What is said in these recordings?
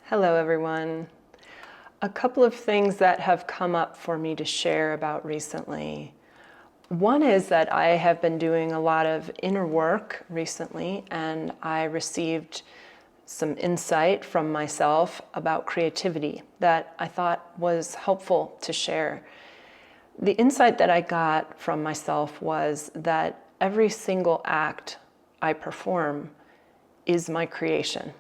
Hello, everyone. A couple of things that have come up for me to share about recently. One is that I have been doing a lot of inner work recently, and I received some insight from myself about creativity that I thought was helpful to share. The insight that I got from myself was that every single act I perform is my creation.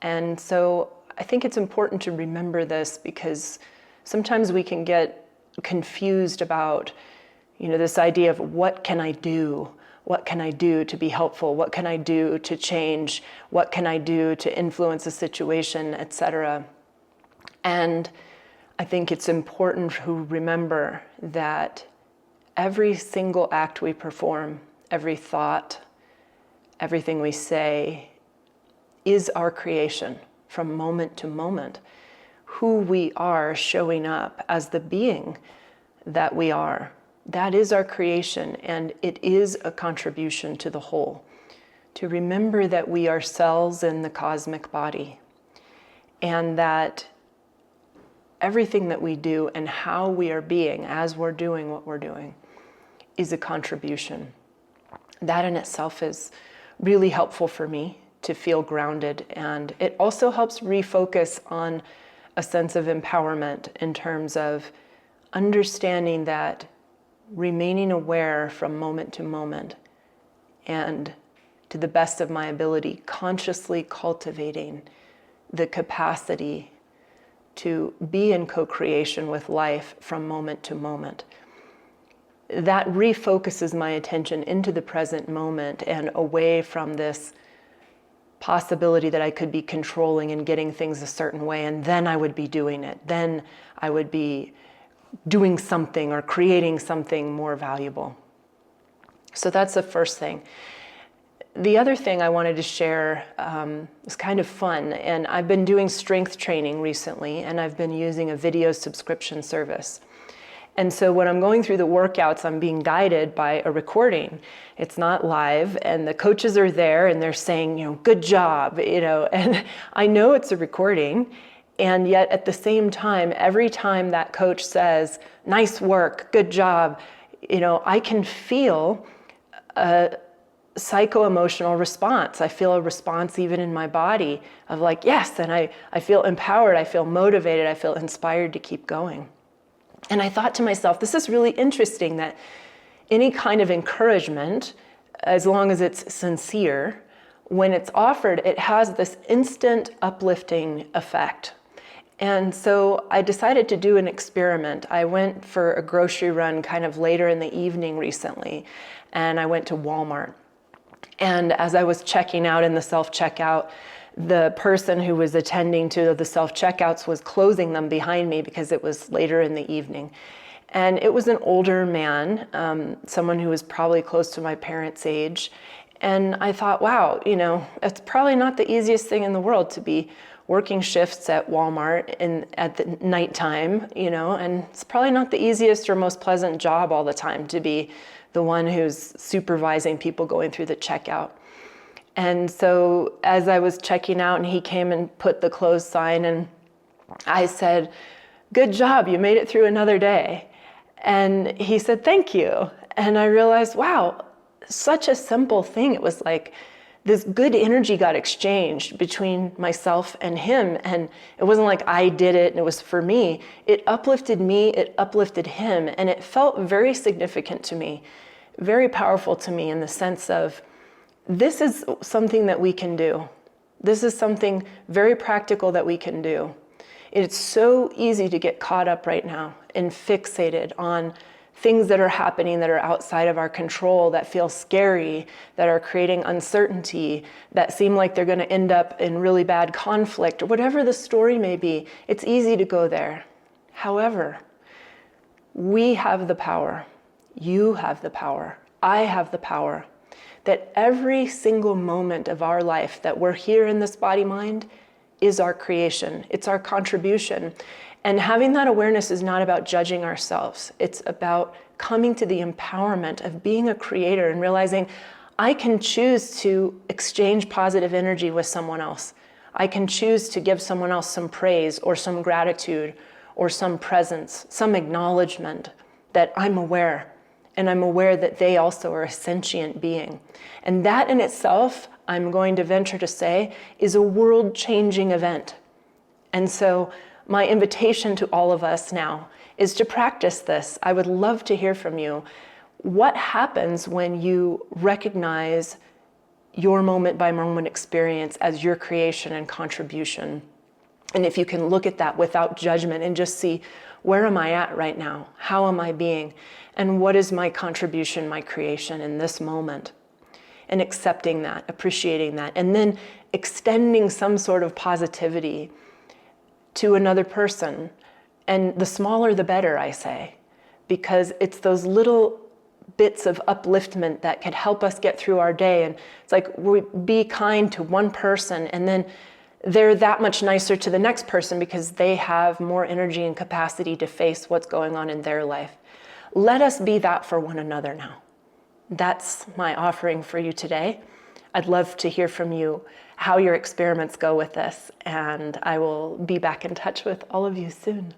And so I think it's important to remember this because sometimes we can get confused about, this idea of what can I do? What can I do to be helpful? What can I do to change? What can I do to influence a situation, etc. And I think it's important to remember that every single act we perform, every thought, everything we say, is our creation from moment to moment. Who we are showing up as the being that we are, that is our creation, and it is a contribution to the whole. To remember that we are cells in the cosmic body, and that everything that we do and how we are being as we're doing what we're doing is a contribution. That in itself is really helpful for me to feel grounded, and it also helps refocus on a sense of empowerment in terms of understanding that remaining aware from moment to moment and, to the best of my ability, consciously cultivating the capacity to be in co-creation with life from moment to moment. That refocuses my attention into the present moment and away from this possibility that I could be controlling and getting things a certain way, and then I would be doing it. Then I would be doing something or creating something more valuable. So that's the first thing. The other thing I wanted to share is kind of fun, and I've been doing strength training recently, and I've been using a video subscription service. And so when I'm going through the workouts, I'm being guided by a recording. It's not live, and the coaches are there, and they're saying, good job, and I know it's a recording, and yet at the same time, every time that coach says, nice work, good job, I can feel a psycho-emotional response. I feel a response even in my body of like, yes, and I feel empowered, I feel motivated, I feel inspired to keep going. And I thought to myself, this is really interesting that any kind of encouragement, as long as it's sincere, when it's offered, it has this instant uplifting effect. And so I decided to do an experiment. I went for a grocery run kind of later in the evening recently, and I went to Walmart. And as I was checking out in the self-checkout, the person who was attending to the self-checkouts was closing them behind me because it was later in the evening. And it was an older man, someone who was probably close to my parents' age. And I thought, wow, it's probably not the easiest thing in the world to be working shifts at Walmart at the nighttime, and it's probably not the easiest or most pleasant job all the time to be the one who's supervising people going through the checkout. And so as I was checking out and he came and put the close sign, and I said, good job, you made it through another day. And he said, thank you. And I realized, wow, such a simple thing. It was like this good energy got exchanged between myself and him. And it wasn't like I did it and it was for me. It uplifted me, it uplifted him. And it felt very significant to me, very powerful to me in the sense of, this is something that we can do. This is something very practical that we can do. It's so easy to get caught up right now and fixated on things that are happening that are outside of our control, that feel scary, that are creating uncertainty, that seem like they're going to end up in really bad conflict, or whatever the story may be. It's easy to go there. However, we have the power. You have the power. I have the power. That every single moment of our life that we're here in this body-mind is our creation. It's our contribution. And having that awareness is not about judging ourselves. It's about coming to the empowerment of being a creator and realizing I can choose to exchange positive energy with someone else. I can choose to give someone else some praise or some gratitude or some presence, some acknowledgement that I'm aware, and I'm aware that they also are a sentient being. And that in itself, I'm going to venture to say, is a world-changing event. And so my invitation to all of us now is to practice this. I would love to hear from you. What happens when you recognize your moment by moment experience as your creation and contribution? And if you can look at that without judgment and just see, where am I at right now? How am I being? And what is my contribution, my creation in this moment? And accepting that, appreciating that, and then extending some sort of positivity to another person. And the smaller the better, I say, because it's those little bits of upliftment that could help us get through our day. And it's like, we be kind to one person, and then they're that much nicer to the next person because they have more energy and capacity to face what's going on in their life. Let us be that for one another now. That's my offering for you today. I'd love to hear from you how your experiments go with this, and I will be back in touch with all of you soon.